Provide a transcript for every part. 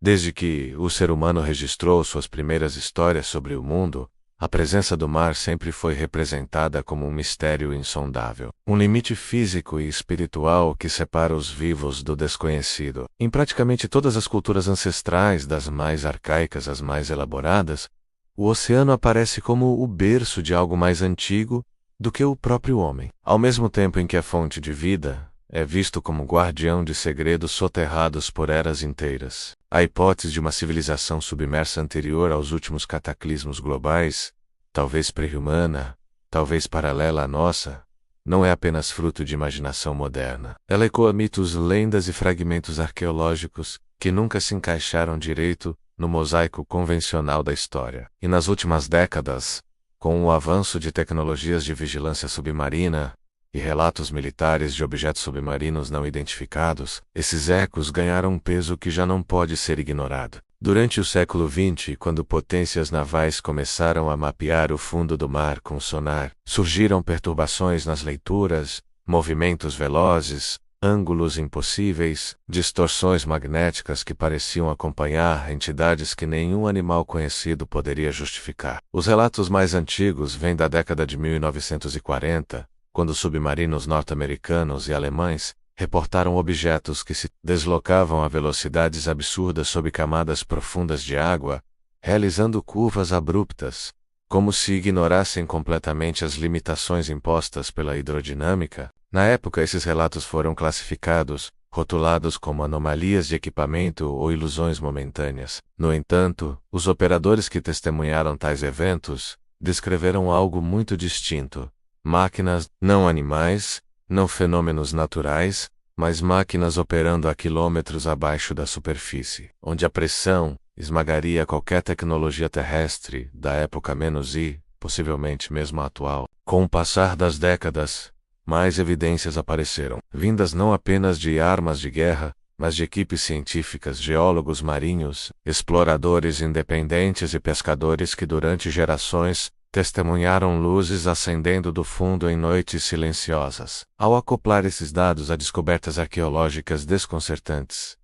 Desde que o ser humano registrou suas primeiras histórias sobre o mundo, a presença do mar sempre foi representada como um mistério insondável, um limite físico e espiritual que separa os vivos do desconhecido. Em praticamente todas as culturas ancestrais, das mais arcaicas às mais elaboradas, o oceano aparece como o berço de algo mais antigo do que o próprio homem. Ao mesmo tempo em que é fonte de vida, é visto como guardião de segredos soterrados por eras inteiras. A hipótese de uma civilização submersa anterior aos últimos cataclismos globais, talvez pré-humana, talvez paralela à nossa, não é apenas fruto de imaginação moderna. Ela ecoa mitos, lendas e fragmentos arqueológicos que nunca se encaixaram direito no mosaico convencional da história. E nas últimas décadas, com o avanço de tecnologias de vigilância submarina e relatos militares de objetos submarinos não identificados, esses ecos ganharam um peso que já não pode ser ignorado. Durante o século XX, quando potências navais começaram a mapear o fundo do mar com sonar, surgiram perturbações nas leituras, movimentos velozes, ângulos impossíveis, distorções magnéticas que pareciam acompanhar entidades que nenhum animal conhecido poderia justificar. Os relatos mais antigos vêm da década de 1940, quando submarinos norte-americanos e alemães reportaram objetos que se deslocavam a velocidades absurdas sob camadas profundas de água, realizando curvas abruptas, como se ignorassem completamente as limitações impostas pela hidrodinâmica. Na época, esses relatos foram classificados, rotulados como anomalias de equipamento ou ilusões momentâneas. No entanto, os operadores que testemunharam tais eventos descreveram algo muito distinto. Máquinas, não animais, não fenômenos naturais, mas máquinas operando a quilômetros abaixo da superfície, onde a pressão esmagaria qualquer tecnologia terrestre da época menos e, possivelmente mesmo a atual. Com o passar das décadas, mais evidências apareceram, vindas não apenas de armas de guerra, mas de equipes científicas, geólogos marinhos, exploradores independentes e pescadores que durante gerações testemunharam luzes ascendendo do fundo em noites silenciosas. Ao acoplar esses dados a descobertas arqueológicas desconcertantes,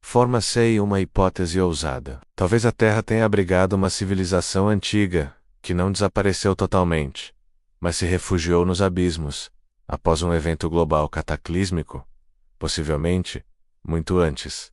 forma-se uma hipótese ousada. Talvez a Terra tenha abrigado uma civilização antiga, que não desapareceu totalmente, mas se refugiou nos abismos, após um evento global cataclísmico, possivelmente, muito antes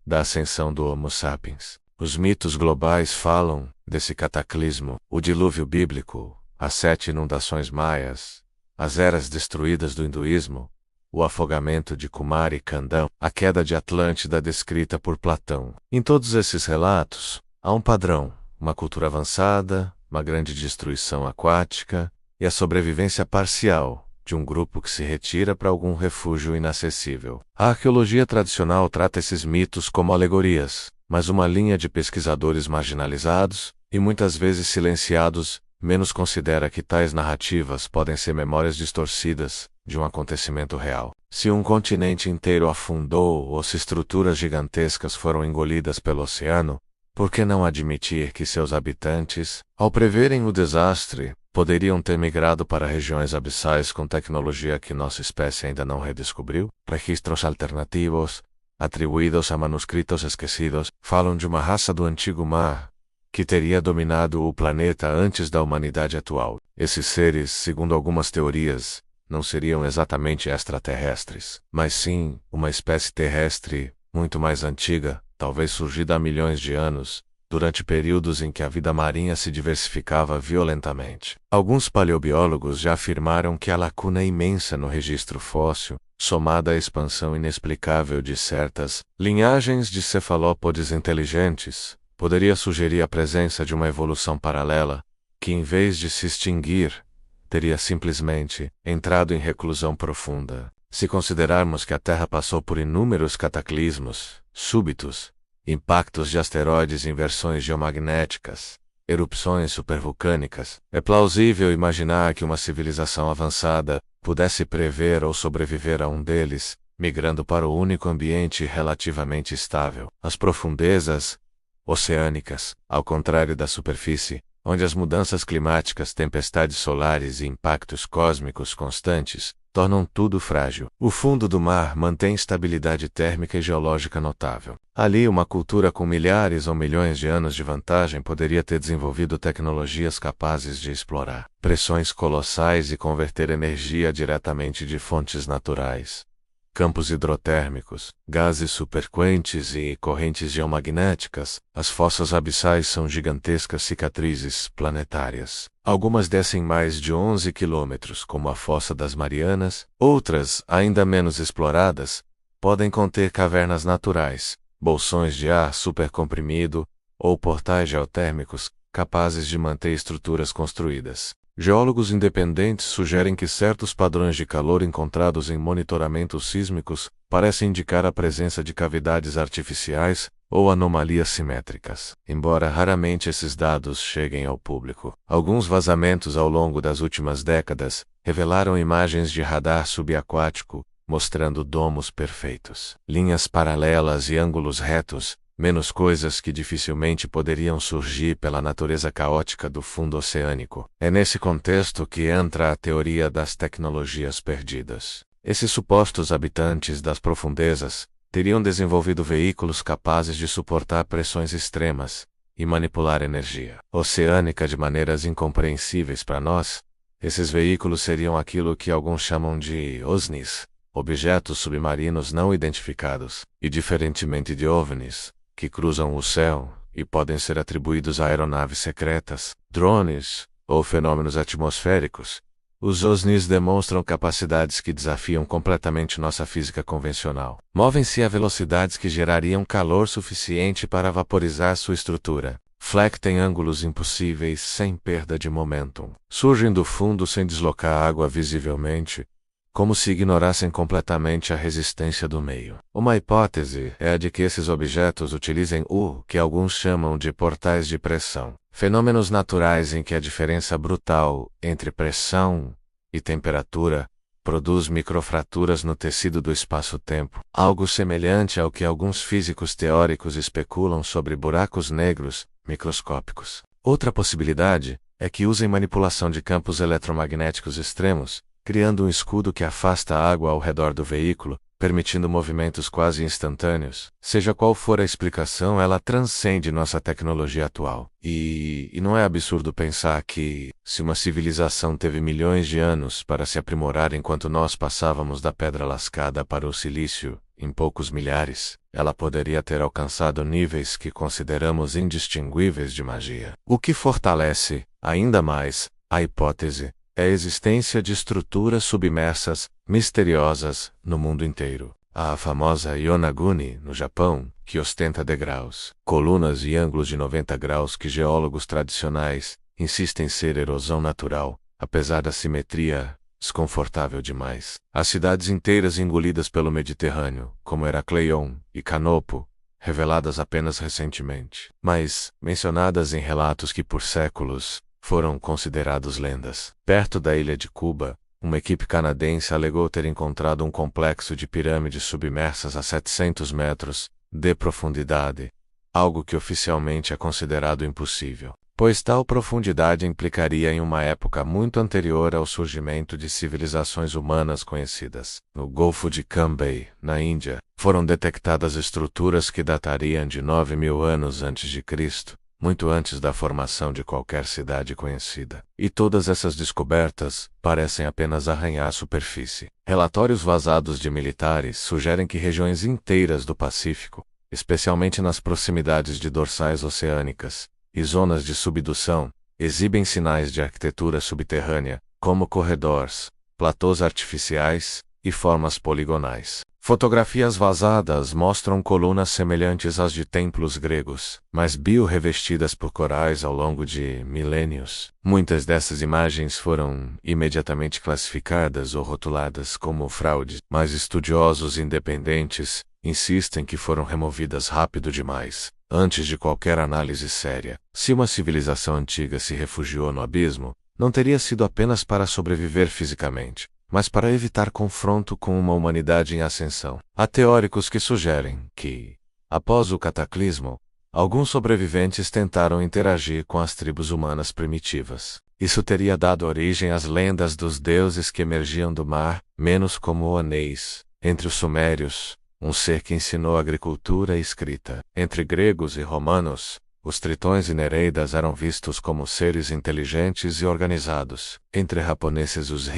da ascensão do Homo sapiens. Os mitos globais falam desse cataclismo, o dilúvio bíblico, as 7 inundações maias, as eras destruídas do hinduísmo, o afogamento de Kumar e Kandam, a queda de Atlântida descrita por Platão. Em todos esses relatos, há um padrão, uma cultura avançada, uma grande destruição aquática e a sobrevivência parcial de um grupo que se retira para algum refúgio inacessível. A arqueologia tradicional trata esses mitos como alegorias, mas uma linha de pesquisadores marginalizados, e muitas vezes silenciados, menos considera que tais narrativas podem ser memórias distorcidas de um acontecimento real. Se um continente inteiro afundou ou se estruturas gigantescas foram engolidas pelo oceano, por que não admitir que seus habitantes, ao preverem o desastre, poderiam ter migrado para regiões abissais com tecnologia que nossa espécie ainda não redescobriu? Registros alternativos, atribuídos a manuscritos esquecidos, falam de uma raça do antigo mar, que teria dominado o planeta antes da humanidade atual. Esses seres, segundo algumas teorias, não seriam exatamente extraterrestres, mas sim uma espécie terrestre muito mais antiga, talvez surgida há milhões de anos, durante períodos em que a vida marinha se diversificava violentamente. Alguns paleobiólogos já afirmaram que a lacuna imensa no registro fóssil, somada à expansão inexplicável de certas linhagens de cefalópodes inteligentes, poderia sugerir a presença de uma evolução paralela, que em vez de se extinguir, teria simplesmente entrado em reclusão profunda. Se considerarmos que a Terra passou por inúmeros cataclismos súbitos, impactos de asteroides e inversões geomagnéticas, erupções supervulcânicas, é plausível imaginar que uma civilização avançada pudesse prever ou sobreviver a um deles, migrando para o único ambiente relativamente estável. As profundezas oceânicas, ao contrário da superfície, onde as mudanças climáticas, tempestades solares e impactos cósmicos constantes tornam tudo frágil. O fundo do mar mantém estabilidade térmica e geológica notável. Ali, uma cultura com milhares ou milhões de anos de vantagem poderia ter desenvolvido tecnologias capazes de explorar pressões colossais e converter energia diretamente de fontes naturais. Campos hidrotérmicos, gases superquentes e correntes geomagnéticas, as fossas abissais são gigantescas cicatrizes planetárias. Algumas descem mais de 11 quilômetros, como a Fossa das Marianas. Outras, ainda menos exploradas, podem conter cavernas naturais, bolsões de ar supercomprimido ou portais geotérmicos capazes de manter estruturas construídas. Geólogos independentes sugerem que certos padrões de calor encontrados em monitoramentos sísmicos parecem indicar a presença de cavidades artificiais ou anomalias simétricas. Embora raramente esses dados cheguem ao público, alguns vazamentos ao longo das últimas décadas revelaram imagens de radar subaquático mostrando domos perfeitos, linhas paralelas e ângulos retos, menos coisas que dificilmente poderiam surgir pela natureza caótica do fundo oceânico. É nesse contexto que entra a teoria das tecnologias perdidas. Esses supostos habitantes das profundezas teriam desenvolvido veículos capazes de suportar pressões extremas e manipular energia oceânica de maneiras incompreensíveis para nós. Esses veículos seriam aquilo que alguns chamam de OSNIs, objetos submarinos não identificados, e diferentemente de OVNIs, que cruzam o céu e podem ser atribuídos a aeronaves secretas, drones ou fenômenos atmosféricos, os OSNIs demonstram capacidades que desafiam completamente nossa física convencional. Movem-se a velocidades que gerariam calor suficiente para vaporizar sua estrutura. Flectem ângulos impossíveis sem perda de momentum. Surgem do fundo sem deslocar a água visivelmente, como se ignorassem completamente a resistência do meio. Uma hipótese é a de que esses objetos utilizem o que alguns chamam de portais de pressão, fenômenos naturais em que a diferença brutal entre pressão e temperatura produz microfraturas no tecido do espaço-tempo, algo semelhante ao que alguns físicos teóricos especulam sobre buracos negros microscópicos. Outra possibilidade é que usem manipulação de campos eletromagnéticos extremos, criando um escudo que afasta a água ao redor do veículo, permitindo movimentos quase instantâneos. Seja qual for a explicação, ela transcende nossa tecnologia atual. E não é absurdo pensar que, se uma civilização teve milhões de anos para se aprimorar enquanto nós passávamos da pedra lascada para o silício, em poucos milhares, ela poderia ter alcançado níveis que consideramos indistinguíveis de magia. O que fortalece, ainda mais, a hipótese é a existência de estruturas submersas, misteriosas, no mundo inteiro. A famosa Yonaguni, no Japão, que ostenta degraus, colunas e ângulos de 90 graus que geólogos tradicionais insistem ser erosão natural, apesar da simetria desconfortável demais. As cidades inteiras engolidas pelo Mediterrâneo, como Heracleion e Canopo, reveladas apenas recentemente, mas mencionadas em relatos que por séculos foram considerados lendas. Perto da ilha de Cuba, uma equipe canadense alegou ter encontrado um complexo de pirâmides submersas a 700 metros de profundidade, algo que oficialmente é considerado impossível, pois tal profundidade implicaria em uma época muito anterior ao surgimento de civilizações humanas conhecidas. No Golfo de Cambay, na Índia, foram detectadas estruturas que datariam de 9.000 anos antes de Cristo, muito antes da formação de qualquer cidade conhecida. E todas essas descobertas parecem apenas arranhar a superfície. Relatórios vazados de militares sugerem que regiões inteiras do Pacífico, especialmente nas proximidades de dorsais oceânicas e zonas de subdução, exibem sinais de arquitetura subterrânea, como corredores, platôs artificiais e formas poligonais. Fotografias vazadas mostram colunas semelhantes às de templos gregos, mas bio-revestidas por corais ao longo de milênios. Muitas dessas imagens foram imediatamente classificadas ou rotuladas como fraude, mas estudiosos independentes insistem que foram removidas rápido demais, antes de qualquer análise séria. Se uma civilização antiga se refugiou no abismo, não teria sido apenas para sobreviver fisicamente, mas para evitar confronto com uma humanidade em ascensão. Há teóricos que sugerem que, após o cataclismo, Alguns sobreviventes tentaram interagir com as tribos humanas primitivas. Isso teria dado origem às lendas dos deuses que emergiam do mar, menos como Onês. Entre os sumérios, um ser que ensinou agricultura e escrita. Entre gregos e romanos, os tritões e nereidas eram vistos como seres inteligentes e organizados. Entre japoneses, os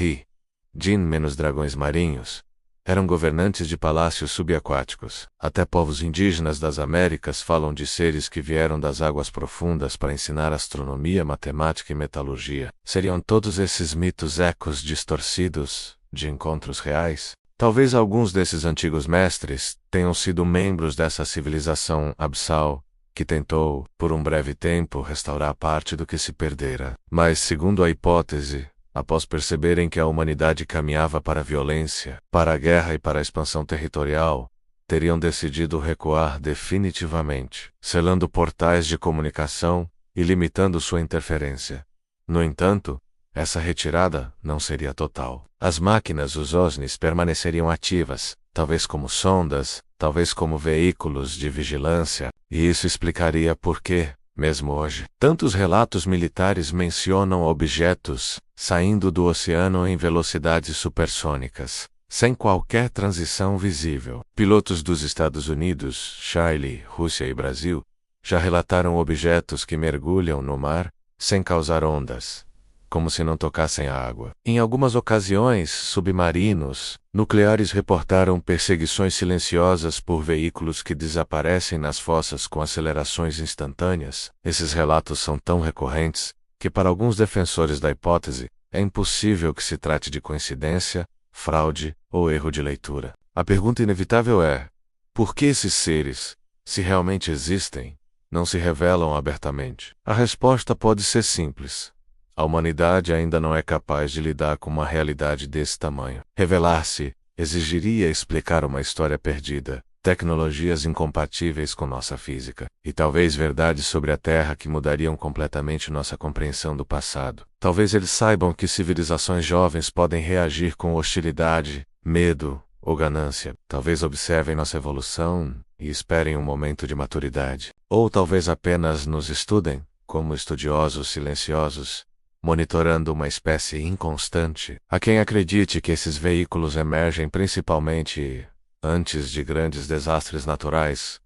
Jin menos dragões marinhos, eram governantes de palácios subaquáticos. Até povos indígenas das Américas falam de seres que vieram das águas profundas para ensinar astronomia, matemática e metalurgia. Seriam todos esses mitos ecos distorcidos de encontros reais? Talvez alguns desses antigos mestres tenham sido membros dessa civilização abissal, que tentou, por um breve tempo, restaurar parte do que se perdera. Mas, segundo a hipótese, após perceberem que a humanidade caminhava para a violência, para a guerra e para a expansão territorial, teriam decidido recuar definitivamente, selando portais de comunicação e limitando sua interferência. No entanto, essa retirada não seria total. As máquinas, os OSNIs, permaneceriam ativas, talvez como sondas, talvez como veículos de vigilância, e isso explicaria por que, mesmo hoje, tantos relatos militares mencionam objetos saindo do oceano em velocidades supersônicas, sem qualquer transição visível. Pilotos dos Estados Unidos, Chile, Rússia e Brasil já relataram objetos que mergulham no mar sem causar ondas, como se não tocassem a água. Em algumas ocasiões, submarinos nucleares reportaram perseguições silenciosas por veículos que desaparecem nas fossas com acelerações instantâneas. Esses relatos são tão recorrentes que, para alguns defensores da hipótese, é impossível que se trate de coincidência, fraude ou erro de leitura. A pergunta inevitável é: por que esses seres, se realmente existem, não se revelam abertamente? A resposta pode ser simples. A humanidade ainda não é capaz de lidar com uma realidade desse tamanho. Revelar-se exigiria explicar uma história perdida, tecnologias incompatíveis com nossa física, e talvez verdades sobre a Terra que mudariam completamente nossa compreensão do passado. Talvez eles saibam que civilizações jovens podem reagir com hostilidade, medo ou ganância. Talvez observem nossa evolução e esperem um momento de maturidade. Ou talvez apenas nos estudem, como estudiosos silenciosos, monitorando uma espécie inconstante. Há quem acredite que esses veículos emergem principalmente antes de grandes desastres naturais,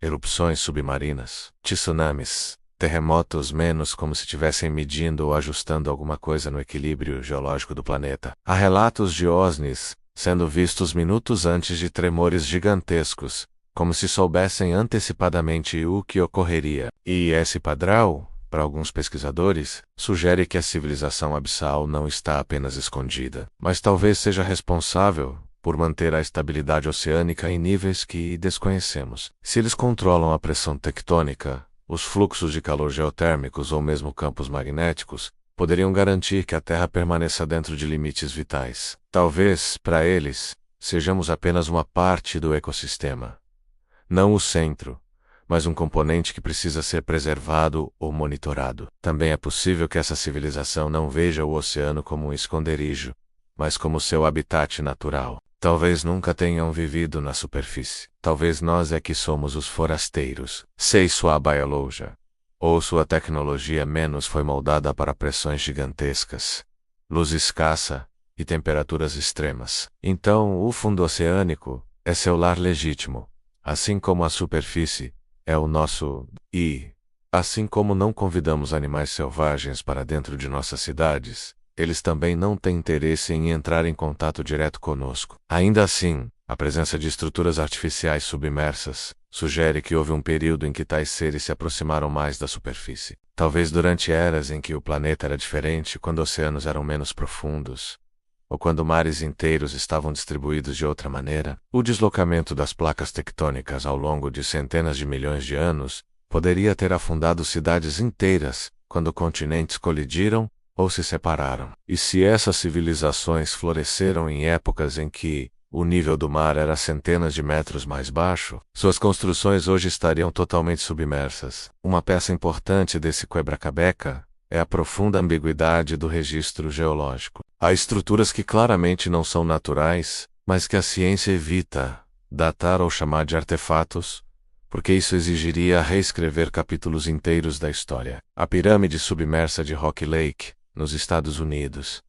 erupções submarinas, tsunamis, terremotos, menos como se estivessem medindo ou ajustando alguma coisa no equilíbrio geológico do planeta. Há relatos de OSNIs sendo vistos minutos antes de tremores gigantescos, como se soubessem antecipadamente o que ocorreria. E esse padrão, para alguns pesquisadores, sugere que a civilização abissal não está apenas escondida, mas talvez seja responsável por manter a estabilidade oceânica em níveis que desconhecemos. Se eles controlam a pressão tectônica, os fluxos de calor geotérmicos ou mesmo campos magnéticos, poderiam garantir que a Terra permaneça dentro de limites vitais. Talvez, para eles, sejamos apenas uma parte do ecossistema, não o centro, mas um componente que precisa ser preservado ou monitorado. Também é possível que essa civilização não veja o oceano como um esconderijo, mas como seu habitat natural. Talvez nunca tenham vivido na superfície. Talvez nós é que somos os forasteiros. Sei sua biologia. Ou sua tecnologia menos foi moldada para pressões gigantescas, luz escassa e temperaturas extremas. Então, o fundo oceânico é seu lar legítimo, assim como a superfície é o nosso. E, assim como não convidamos animais selvagens para dentro de nossas cidades, eles também não têm interesse em entrar em contato direto conosco. Ainda assim, a presença de estruturas artificiais submersas sugere que houve um período em que tais seres se aproximaram mais da superfície. Talvez durante eras em que o planeta era diferente, quando oceanos eram menos profundos, ou quando mares inteiros estavam distribuídos de outra maneira. O deslocamento das placas tectônicas ao longo de centenas de milhões de anos poderia ter afundado cidades inteiras quando continentes colidiram ou se separaram. E se essas civilizações floresceram em épocas em que o nível do mar era centenas de metros mais baixo, suas construções hoje estariam totalmente submersas. Uma peça importante desse quebra-cabeça é a profunda ambiguidade do registro geológico. Há estruturas que claramente não são naturais, mas que a ciência evita datar ou chamar de artefatos, porque isso exigiria reescrever capítulos inteiros da história. A pirâmide submersa de Rock Lake, nos Estados Unidos.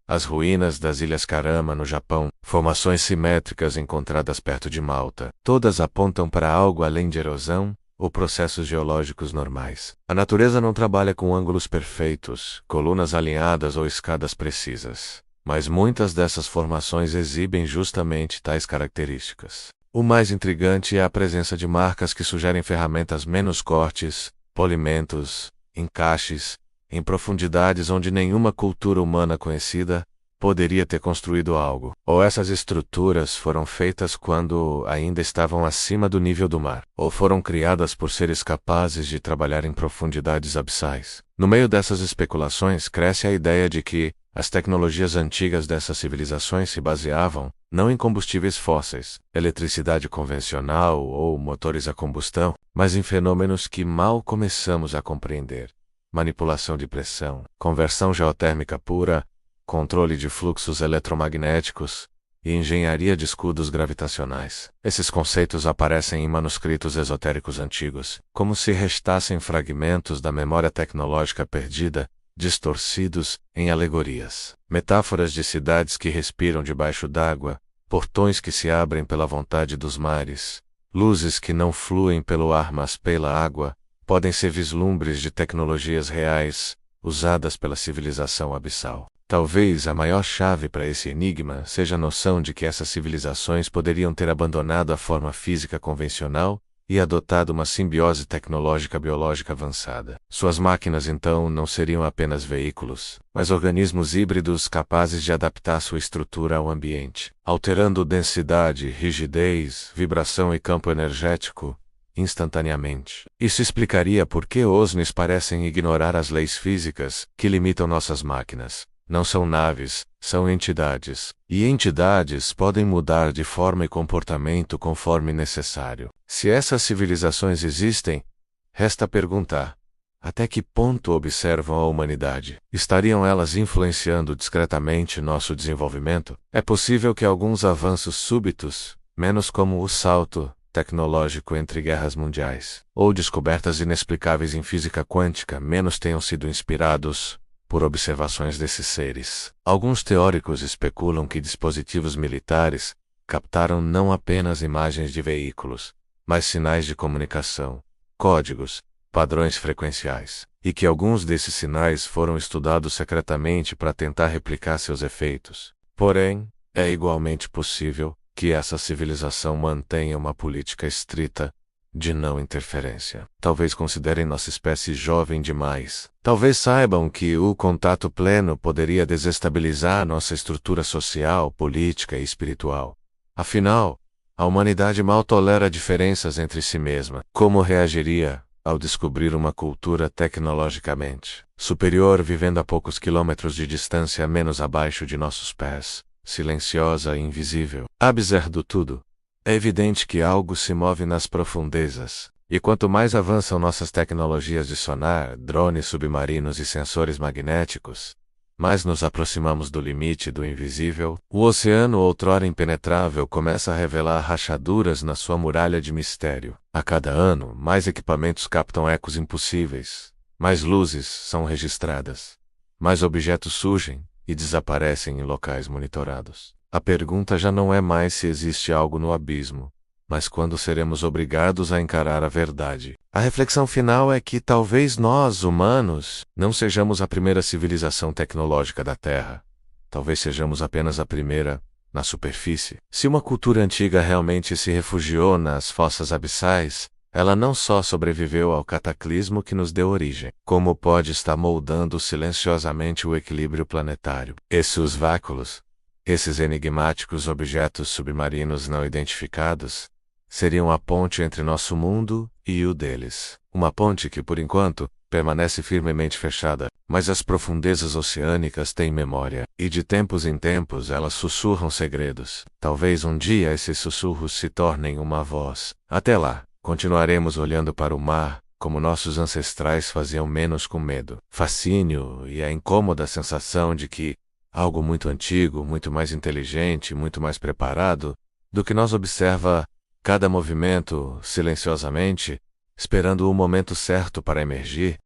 As ruínas das Ilhas Karama, no Japão, formações simétricas encontradas perto de Malta. Todas apontam para algo além de erosão ou processos geológicos normais. A natureza não trabalha com ângulos perfeitos, colunas alinhadas ou escadas precisas. Mas muitas dessas formações exibem justamente tais características. O mais intrigante é a presença de marcas que sugerem ferramentas menos cortes, polimentos, encaixes, em profundidades onde nenhuma cultura humana conhecida poderia ter construído algo. Ou essas estruturas foram feitas quando ainda estavam acima do nível do mar, ou foram criadas por seres capazes de trabalhar em profundidades abissais. No meio dessas especulações cresce a ideia de que as tecnologias antigas dessas civilizações se baseavam não em combustíveis fósseis, eletricidade convencional ou motores a combustão, mas em fenômenos que mal começamos a compreender. Manipulação de pressão, conversão geotérmica pura, controle de fluxos eletromagnéticos e engenharia de escudos gravitacionais. Esses conceitos aparecem em manuscritos esotéricos antigos, como se restassem fragmentos da memória tecnológica perdida, distorcidos em alegorias. Metáforas de cidades que respiram debaixo d'água, portões que se abrem pela vontade dos mares, luzes que não fluem pelo ar mas pela água, podem ser vislumbres de tecnologias reais, usadas pela civilização abissal. Talvez a maior chave para esse enigma seja a noção de que essas civilizações poderiam ter abandonado a forma física convencional e adotado uma simbiose tecnológica biológica avançada. Suas máquinas, então, não seriam apenas veículos, mas organismos híbridos capazes de adaptar sua estrutura ao ambiente, alterando densidade, rigidez, vibração e campo energético instantaneamente. Isso explicaria por que OSNIs parecem ignorar as leis físicas que limitam nossas máquinas. Não são naves, são entidades. E entidades podem mudar de forma e comportamento conforme necessário. Se essas civilizações existem, resta perguntar: até que ponto observam a humanidade? Estariam elas influenciando discretamente nosso desenvolvimento? É possível que alguns avanços súbitos, menos como o salto tecnológico entre guerras mundiais, ou descobertas inexplicáveis em física quântica, menos tenham sido inspirados por observações desses seres. Alguns teóricos especulam que dispositivos militares captaram não apenas imagens de veículos, mas sinais de comunicação, códigos, padrões frequenciais, e que alguns desses sinais foram estudados secretamente para tentar replicar seus efeitos. Porém, é igualmente possível que essa civilização mantenha uma política estrita de não interferência. Talvez considerem nossa espécie jovem demais. Talvez saibam que o contato pleno poderia desestabilizar nossa estrutura social, política e espiritual. Afinal, a humanidade mal tolera diferenças entre si mesma. Como reagiria ao descobrir uma cultura tecnologicamente superior vivendo a poucos quilômetros de distância menos abaixo de nossos pés, silenciosa e invisível? Apesar do tudo, é evidente que algo se move nas profundezas, e quanto mais avançam nossas tecnologias de sonar, drones submarinos e sensores magnéticos, mais nos aproximamos do limite do invisível. O oceano, outrora impenetrável, começa a revelar rachaduras na sua muralha de mistério. A cada ano, mais equipamentos captam ecos impossíveis, mais luzes são registradas, mais objetos surgem e desaparecem em locais monitorados. A pergunta já não é mais se existe algo no abismo, mas quando seremos obrigados a encarar a verdade. A reflexão final é que talvez nós, humanos, não sejamos a primeira civilização tecnológica da Terra. Talvez sejamos apenas a primeira na superfície. Se uma cultura antiga realmente se refugiou nas fossas abissais, ela não só sobreviveu ao cataclismo que nos deu origem, como pode estar moldando silenciosamente o equilíbrio planetário. Esses vácuos, esses enigmáticos objetos submarinos não identificados, seriam a ponte entre nosso mundo e o deles. Uma ponte que, por enquanto, permanece firmemente fechada, mas as profundezas oceânicas têm memória, e de tempos em tempos elas sussurram segredos. Talvez um dia esses sussurros se tornem uma voz. Até lá, continuaremos olhando para o mar, como nossos ancestrais faziam, menos com medo, fascínio e a incômoda sensação de que algo muito antigo, muito mais inteligente, muito mais preparado do que nós observa Cada movimento, silenciosamente, esperando o momento certo para emergir,